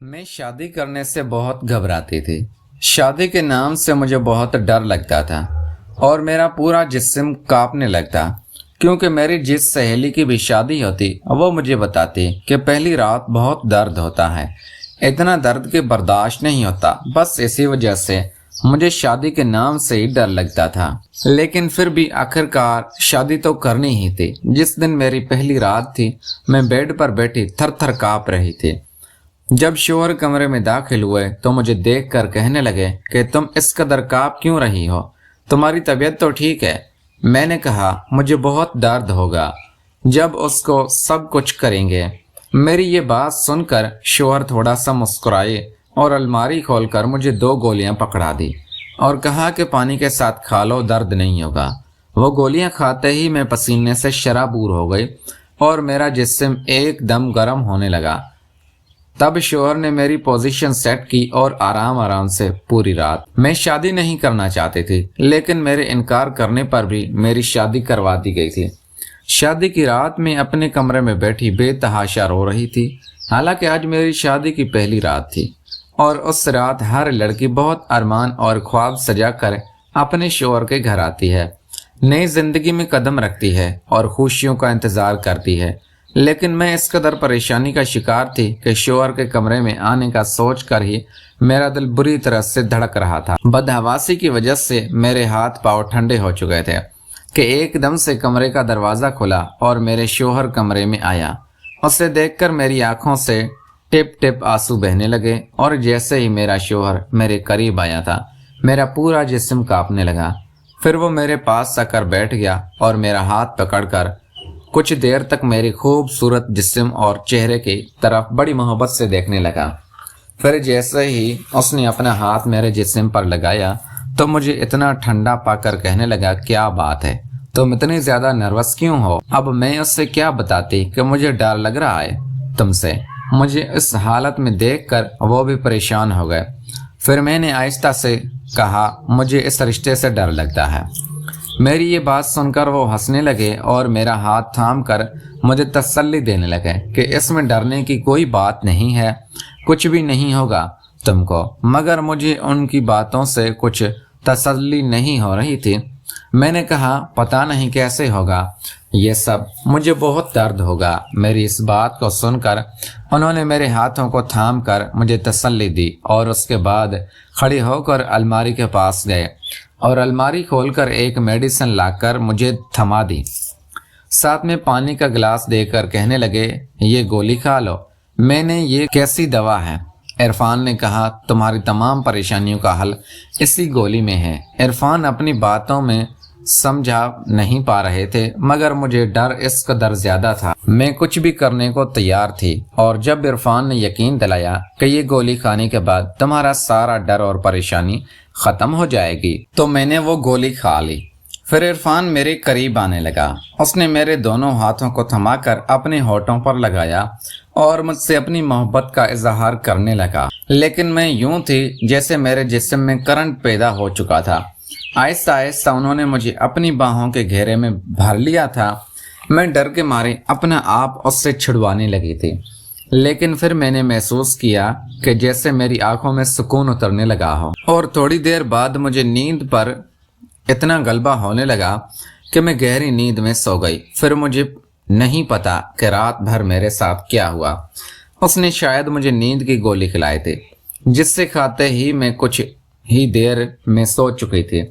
मैं शादी करने से बहुत घबराती थी। शादी के नाम से मुझे बहुत डर लगता था और मेरा पूरा जिस्म कांपने लगता, क्योंकि मेरी जिस सहेली की भी शादी होती वो मुझे बताती कि पहली रात बहुत दर्द होता है, इतना दर्द के बर्दाश्त नहीं होता। बस इसी वजह से मुझे शादी के नाम से ही डर लगता था। लेकिन फिर भी आखिरकार शादी तो करनी ही थी। जिस दिन मेरी पहली रात थी, मैं बेड पर बैठी थर थर काँप रही थी। जब शोहर कमरे में दाखिल हुए तो मुझे देखकर कहने लगे कि तुम इस कदर काँप क्यों रही हो, तुम्हारी तबीयत तो ठीक है। मैंने कहा मुझे बहुत दर्द होगा जब उसको सब कुछ करेंगे। मेरी ये बात सुनकर शोहर थोड़ा सा मुस्कुराए और अलमारी खोलकर मुझे 2 गोलियां पकड़ा दी और कहा कि पानी के साथ खा लो, दर्द नहीं होगा। वो गोलियां खाते ही मैं पसीने से शराबूर हो गई और मेरा जिस्म एकदम गर्म होने लगा। तब शोहर ने मेरी पोजीशन सेट की और आराम आराम से पूरी रात। मैं शादी नहीं करना चाहती थी, लेकिन मेरे इनकार करने पर भी मेरी शादी करवा दी गई थी। शादी की रात में अपने कमरे में बैठी बेतहाशा रो रही थी। हालांकि आज मेरी शादी की पहली रात थी और उस रात हर लड़की बहुत अरमान और ख्वाब सजा कर अपने शोहर के घर आती है, नई जिंदगी में कदम रखती है और खुशियों का इंतजार करती है। लेकिन मैं इस कदर परेशानी का शिकार थी कि शोहर के कमरे में आने का सोच कर ही मेरा दिल बुरी तरह से धड़क रहा था। बदहवासी की वजह से मेरे हाथ पांव ठंडे हो चुके थे कि एकदम से कमरे का दरवाजा खुला और मेरे शोहर कमरे में आया। उसे देखकर मेरी आंखों से टिप टिप आंसू बहने लगे और जैसे ही मेरा शोहर मेरे करीब आया था, मेरा पूरा जिस्म कांपने लगा। फिर वो मेरे पास आकर बैठ गया और मेरा हाथ पकड़कर कुछ देर तक मेरी खूबसूरत जिस्म और चेहरे की तरफ बड़ी मोहब्बत से देखने लगा। फिर जैसे ही उसने अपना हाथ मेरे जिस्म पर लगाया तो मुझे इतना ठंडा पाकर कहने लगा, क्या बात है, तुम इतनी ज्यादा नर्वस क्यों हो? अब मैं उससे क्या बताती कि मुझे डर लग रहा है तुमसे। मुझे इस हालत में देखकर वो भी परेशान हो गए। फिर मैंने आहिस्ता से कहा, मुझे इस रिश्ते से डर लगता है। मेरी ये बात सुनकर वो हंसने लगे और मेरा हाथ थाम कर मुझे तसल्ली देने लगे कि इसमें डरने की कोई बात नहीं है, कुछ भी नहीं होगा तुमको। मगर मुझे उनकी बातों से कुछ तसल्ली नहीं हो रही थी। मैंने कहा, पता नहीं कैसे होगा ये सब, मुझे बहुत दर्द होगा। मेरी इस बात को सुनकर उन्होंने मेरे हाथों को थाम कर मुझे तसल्ली दी और उसके बाद खड़े होकर अलमारी के पास गए और अलमारी खोलकर एक मेडिसिन लाकर मुझे थमा दी। साथ में पानी का गिलास देकर कहने लगे, ये गोली खा लो। मैंने ये कैसी दवा है? इरफान ने कहा, तुम्हारी तमाम परेशानियों का हल इसी गोली में है। इरफान अपनी बातों में समझा नहीं पा रहे थे, मगर मुझे डर इस कदर ज्यादा था, मैं कुछ भी करने को तैयार थी। और जब इरफान ने यकीन दिलाया कि ये गोली खाने के बाद तुम्हारा सारा डर और परेशानी खत्म हो जाएगी, तो मैंने वो गोली खा ली। फिर इरफान मेरे करीब आने लगा। उसने मेरे दोनों हाथों को थमाकर अपने होठों पर लगाया और मुझसे अपनी मोहब्बत का इजहार करने लगा। लेकिन मैं यूं थी जैसे मेरे जिस्म में करंट पैदा हो चुका था। आहिस्ता आहिस्ता उन्होंने मुझे अपनी बाहों के घेरे में भर लिया था। मैं डर के मारे अपना आप उससे छिड़वाने लगी थी। लेकिन फिर मैंने महसूस किया कि जैसे मेरी आंखों में सुकून उतरने लगा हो और थोड़ी देर बाद मुझे नींद पर इतना गलबा होने लगा कि मैं गहरी नींद में सो गई। फिर मुझे नहीं पता कि रात भर मेरे साथ क्या हुआ। उसने शायद मुझे नींद की गोली खिलाई थी, जिससे खाते ही मैं कुछ ही देर में सो चुकी थी।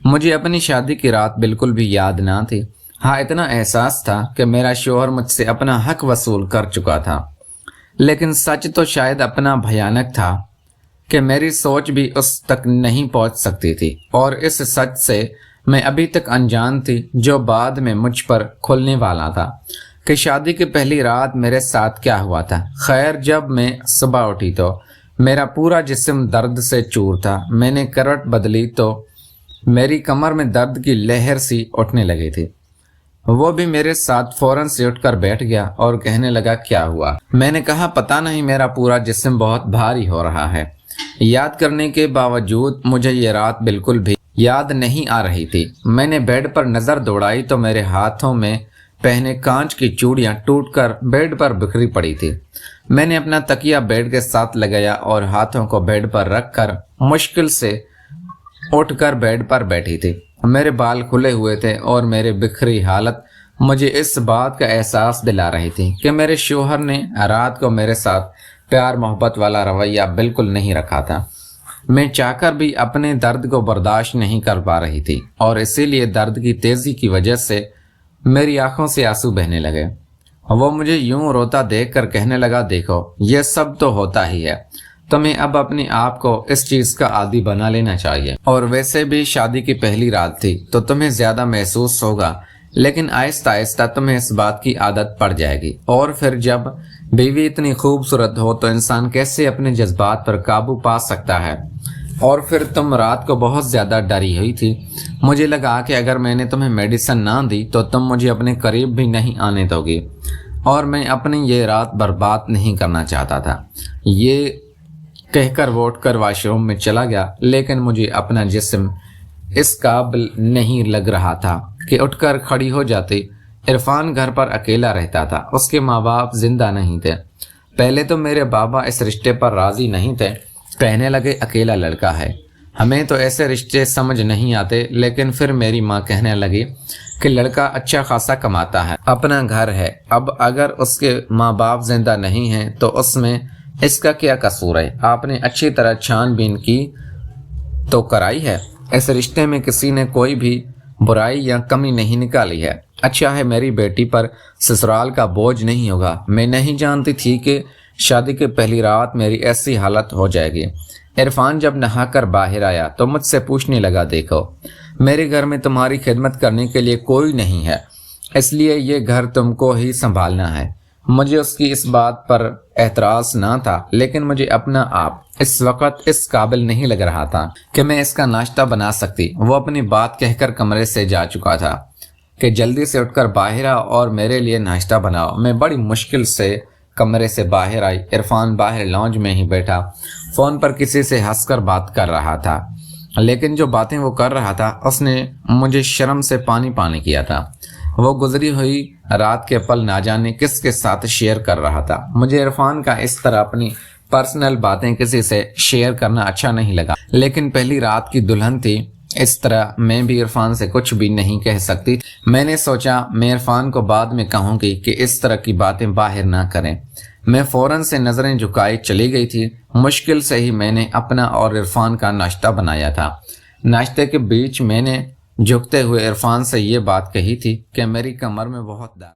मुझे अपनी शादी की रात बिल्कुल भी याद ना थी। हाँ, इतना एहसास था कि मेरा शोहर मुझसे अपना हक वसूल कर चुका था। लेकिन सच तो शायद अपना भयानक था कि मेरी सोच भी उस तक नहीं पहुंच सकती थी। और इस सच से मैं अभी तक अनजान थी, जो बाद में मुझ पर खुलने वाला था कि शादी की पहली रात मेरे साथ क्या हुआ था। खैर, जब मैं सुबह उठी तो मेरा पूरा जिस्म दर्द से चूर था। मैंने करवट बदली तो मेरी कमर में दर्द की लहर सी उठने लगी थी। वो भी मेरे साथ फौरन से उठकर बैठ गया और कहने लगा, क्या हुआ? मैंने कहा, पता नहीं, मेरा पूरा जिस्म बहुत भारी हो रहा है। याद करने के बावजूद मुझे ये रात बिल्कुल भी याद नहीं आ रही थी। मैंने बेड पर नजर दौड़ाई तो मेरे हाथों में पहने कांच की चूड़ियां टूटकर बेड पर बिखरी पड़ी थी। मैंने अपना तकिया बेड के साथ लगाया और हाथों को बेड पर रखकर मुश्किल से उठकर बेड पर बैठी थी। मेरे बाल खुले हुए थे और मेरी बिखरी हालत मुझे इस बात का एहसास दिला रही थी कि मेरे शौहर ने रात को मेरे साथ प्यार मोहब्बत वाला रवैया बिल्कुल नहीं रखा था। मैं चाहकर भी अपने दर्द को बर्दाश्त नहीं कर पा रही थी और इसीलिए दर्द की तेजी की वजह से मेरी आंखों से आंसू बहने लगे। वो मुझे यूं रोता देखकर कहने लगा, देखो ये सब तो होता ही है, तुम्हें अब अपने आप को इस चीज का आदी बना लेना चाहिए। और वैसे भी शादी की पहली रात थी तो तुम्हें ज्यादा महसूस होगा, लेकिन आहिस्ता आहिस्ता तुम्हें इस बात की आदत पड़ जाएगी। और फिर जब बीवी इतनी खूबसूरत हो तो इंसान कैसे अपने जज्बात पर काबू पा सकता है। और फिर तुम रात को बहुत ज्यादा डरी हुई थी। मुझे लगा कि अगर मैंने तुम्हें मेडिसिन ना दी तो तुम मुझे अपने करीब भी नहीं आने दोगी, और मैं अपनी ये रात बर्बाद नहीं करना चाहता था। ये कहकर वो उठकर वॉशरूम में चला गया, लेकिन मुझे अपना जिस्म इस काबिल नहीं लग रहा था कि उठकर खड़ी हो जाती। इरफान घर पर अकेला रहता था, उसके माँ बाप जिंदा नहीं थे। पहले तो मेरे बाबा इस रिश्ते पर राजी नहीं थे, कहने लगे अकेला लड़का है, हमें तो ऐसे रिश्ते समझ नहीं आते। लेकिन फिर मेरी माँ कहने लगी कि लड़का अच्छा खासा कमाता है, अपना घर है, अब अगर उसके माँ बाप जिंदा नहीं हैं तो उसमें इसका क्या कसूर है। आपने अच्छी तरह छानबीन की तो कराई है, इस रिश्ते में किसी ने कोई भी बुराई या कमी नहीं निकाली है। अच्छा है मेरी बेटी पर ससुराल का बोझ नहीं होगा। मैं नहीं जानती थी कि शादी की पहली रात मेरी ऐसी हालत हो जाएगी। इरफान जब नहाकर बाहर आया तो मुझसे पूछने लगा, देखो मेरे घर में तुम्हारी खिदमत करने के लिए कोई नहीं है, इसलिए ये घर तुमको ही संभालना है। मुझे उसकी इस बात पर एतराज ना था, लेकिन मुझे अपना आप इस वक्त इस काबिल नहीं लग रहा था कि मैं इसका नाश्ता बना सकती। वो अपनी बात कहकर कमरे से जा चुका था कि जल्दी से उठकर बाहर आओ और मेरे लिए नाश्ता बनाओ। मैं बड़ी मुश्किल से कमरे से बाहर आई। इरफान बाहर लॉन्ज में ही बैठा फोन पर किसी से हंसकर बात कर रहा था, लेकिन जो बातें वो कर रहा था उसने मुझे शर्म से पानी पानी किया था। वो गुजरी हुई रात के पल ना जाने किसके साथ शेयर कर रहा था। मुझे इरफान का इस तरह अपनी पर्सनल बातें किसी से शेयर करना अच्छा नहीं लगा, लेकिन पहली रात की दुल्हन थी, इस तरह मैं भी इरफान से कुछ भी नहीं कह सकती। मैंने सोचा मैं इरफान को बाद में कहूंगी कि इस तरह की बातें बाहर ना करें। मैं फौरन से नजरें झुकाई चली गई थी। मुश्किल से ही मैंने अपना और इरफान का नाश्ता बनाया था। नाश्ते के बीच मैंने झुकते हुए इरफान से ये बात कही थी कि मेरी कमर में बहुत दर्द